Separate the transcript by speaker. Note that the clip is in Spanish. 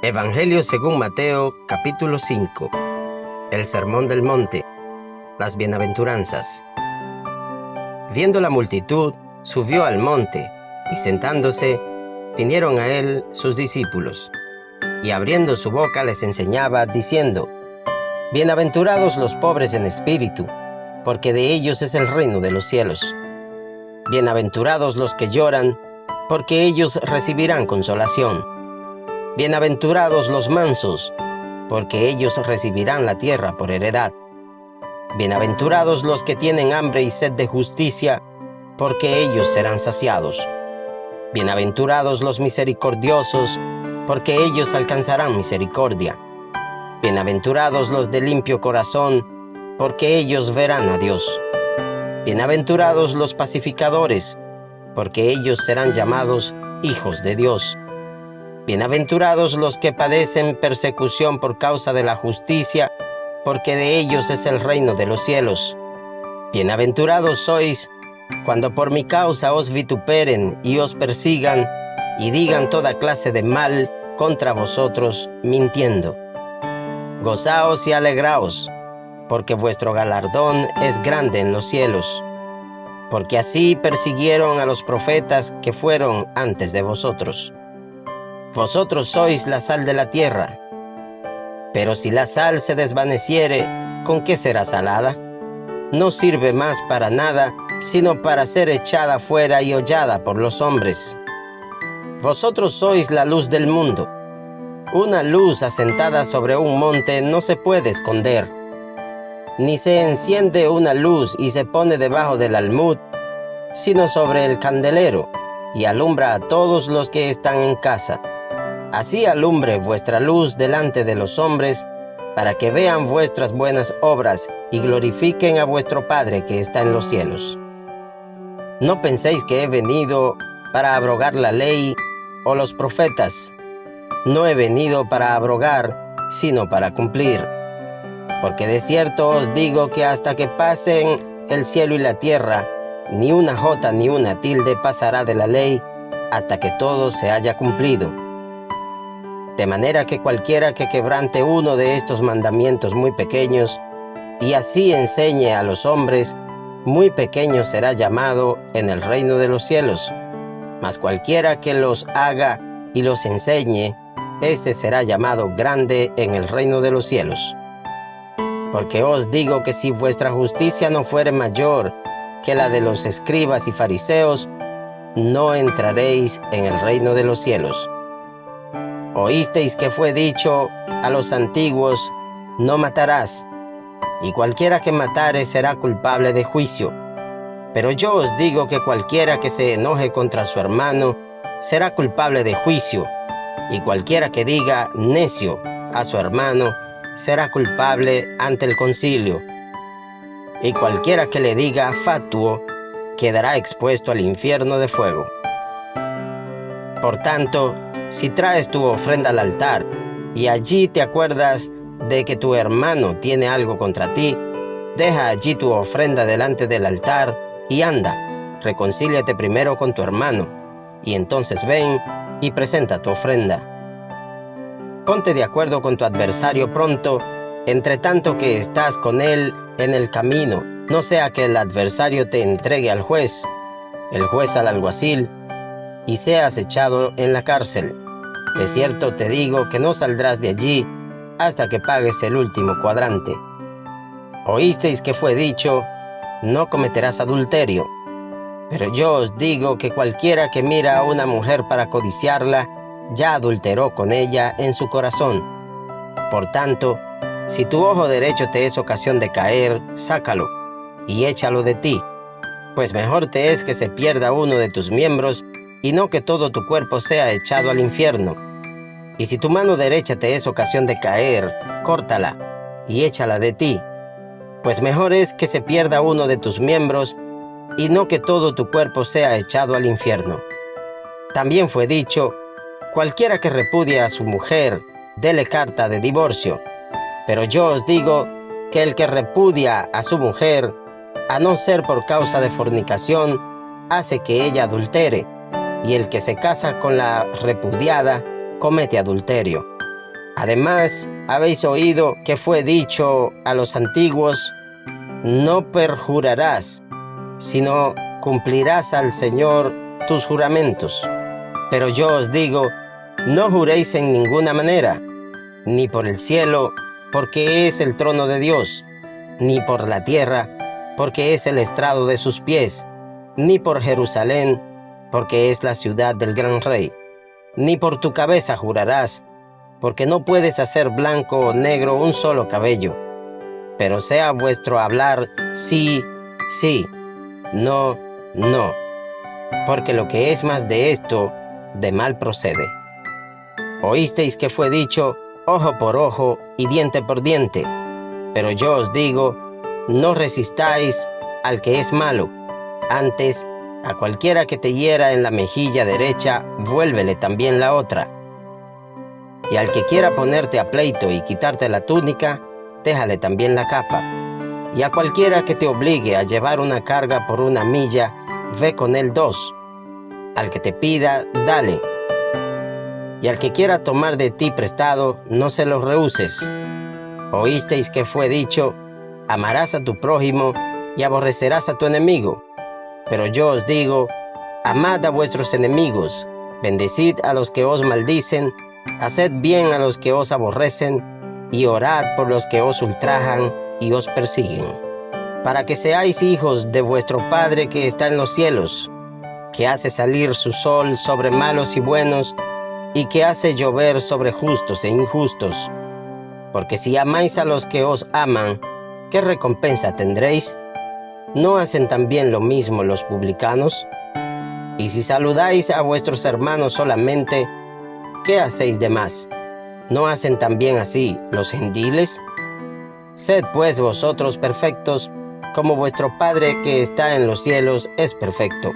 Speaker 1: Evangelio según Mateo, capítulo 5. El Sermón del Monte. Las Bienaventuranzas. Viendo la multitud, subió al monte, y sentándose, vinieron a él sus discípulos. Y abriendo su boca les enseñaba, diciendo: Bienaventurados los pobres en espíritu, porque de ellos es el reino de los cielos. Bienaventurados los que lloran, porque ellos recibirán consolación. Bienaventurados los mansos, porque ellos recibirán la tierra por heredad. Bienaventurados los que tienen hambre y sed de justicia, porque ellos serán saciados. Bienaventurados los misericordiosos, porque ellos alcanzarán misericordia. Bienaventurados los de limpio corazón, porque ellos verán a Dios. Bienaventurados los pacificadores, porque ellos serán llamados hijos de Dios. Bienaventurados los que padecen persecución por causa de la justicia, porque de ellos es el reino de los cielos. Bienaventurados sois cuando por mi causa os vituperen y os persigan, y digan toda clase de mal contra vosotros, mintiendo. Gozaos y alegraos, porque vuestro galardón es grande en los cielos, porque así persiguieron a los profetas que fueron antes de vosotros. Vosotros sois la sal de la tierra. Pero si la sal se desvaneciere, ¿con qué será salada? No sirve más para nada, sino para ser echada fuera y hollada por los hombres. Vosotros sois la luz del mundo. Una luz asentada sobre un monte no se puede esconder. Ni se enciende una luz y se pone debajo del almud, sino sobre el candelero, y alumbra a todos los que están en casa. Así alumbre vuestra luz delante de los hombres, para que vean vuestras buenas obras y glorifiquen a vuestro Padre que está en los cielos. No penséis que he venido para abrogar la ley o los profetas. No he venido para abrogar, sino para cumplir. Porque de cierto os digo que hasta que pasen el cielo y la tierra, ni una jota ni una tilde pasará de la ley, hasta que todo se haya cumplido. De manera que cualquiera que quebrante uno de estos mandamientos muy pequeños, y así enseñe a los hombres, muy pequeño será llamado en el reino de los cielos. Mas cualquiera que los haga y los enseñe, éste será llamado grande en el reino de los cielos. Porque os digo que si vuestra justicia no fuere mayor que la de los escribas y fariseos, no entraréis en el reino de los cielos. Oísteis que fue dicho a los antiguos: no matarás, y cualquiera que matare será culpable de juicio. Pero yo os digo que cualquiera que se enoje contra su hermano será culpable de juicio, y cualquiera que diga necio a su hermano será culpable ante el concilio. Y cualquiera que le diga fatuo quedará expuesto al infierno de fuego. Por tanto, si traes tu ofrenda al altar, y allí te acuerdas de que tu hermano tiene algo contra ti, deja allí tu ofrenda delante del altar, y anda, reconcíliate primero con tu hermano, y entonces ven y presenta tu ofrenda. Ponte de acuerdo con tu adversario pronto, entre tanto que estás con él en el camino, no sea que el adversario te entregue al juez, el juez al alguacil, y seas echado en la cárcel. De cierto te digo que no saldrás de allí hasta que pagues el último cuadrante. Oísteis que fue dicho: no cometerás adulterio. Pero yo os digo que cualquiera que mira a una mujer para codiciarla, ya adulteró con ella en su corazón. Por tanto, si tu ojo derecho te es ocasión de caer, sácalo y échalo de ti, pues mejor te es que se pierda uno de tus miembros y no que todo tu cuerpo sea echado al infierno. Y si tu mano derecha te es ocasión de caer, córtala y échala de ti, pues mejor es que se pierda uno de tus miembros y no que todo tu cuerpo sea echado al infierno. También fue dicho: cualquiera que repudie a su mujer, dele carta de divorcio. Pero yo os digo que el que repudia a su mujer, a no ser por causa de fornicación, hace que ella adultere, y el que se casa con la repudiada comete adulterio. Además, habéis oído que fue dicho a los antiguos: no perjurarás, sino cumplirás al Señor tus juramentos. Pero yo os digo, no juréis en ninguna manera, ni por el cielo, porque es el trono de Dios, ni por la tierra, porque es el estrado de sus pies, ni por Jerusalén, porque es la ciudad del gran rey. Ni por tu cabeza jurarás, porque no puedes hacer blanco o negro un solo cabello. Pero sea vuestro hablar sí, sí, no, no, porque lo que es más de esto, de mal procede. Oísteis que fue dicho: ojo por ojo y diente por diente. Pero yo os digo, no resistáis al que es malo. Antes, a cualquiera que te hiera en la mejilla derecha, vuélvele también la otra. Y al que quiera ponerte a pleito y quitarte la túnica, déjale también la capa. Y a cualquiera que te obligue a llevar una carga por 1 milla, ve con él 2. Al que te pida, dale. Y al que quiera tomar de ti prestado, no se lo rehuses. Oísteis que fue dicho: amarás a tu prójimo y aborrecerás a tu enemigo. Pero yo os digo, amad a vuestros enemigos, bendecid a los que os maldicen, haced bien a los que os aborrecen, y orad por los que os ultrajan y os persiguen, para que seáis hijos de vuestro Padre que está en los cielos, que hace salir su sol sobre malos y buenos, y que hace llover sobre justos e injustos. Porque si amáis a los que os aman, ¿qué recompensa tendréis? ¿No hacen también lo mismo los publicanos? Y si saludáis a vuestros hermanos solamente, ¿qué hacéis de más? ¿No hacen también así los gentiles? Sed pues vosotros perfectos, como vuestro Padre que está en los cielos es perfecto.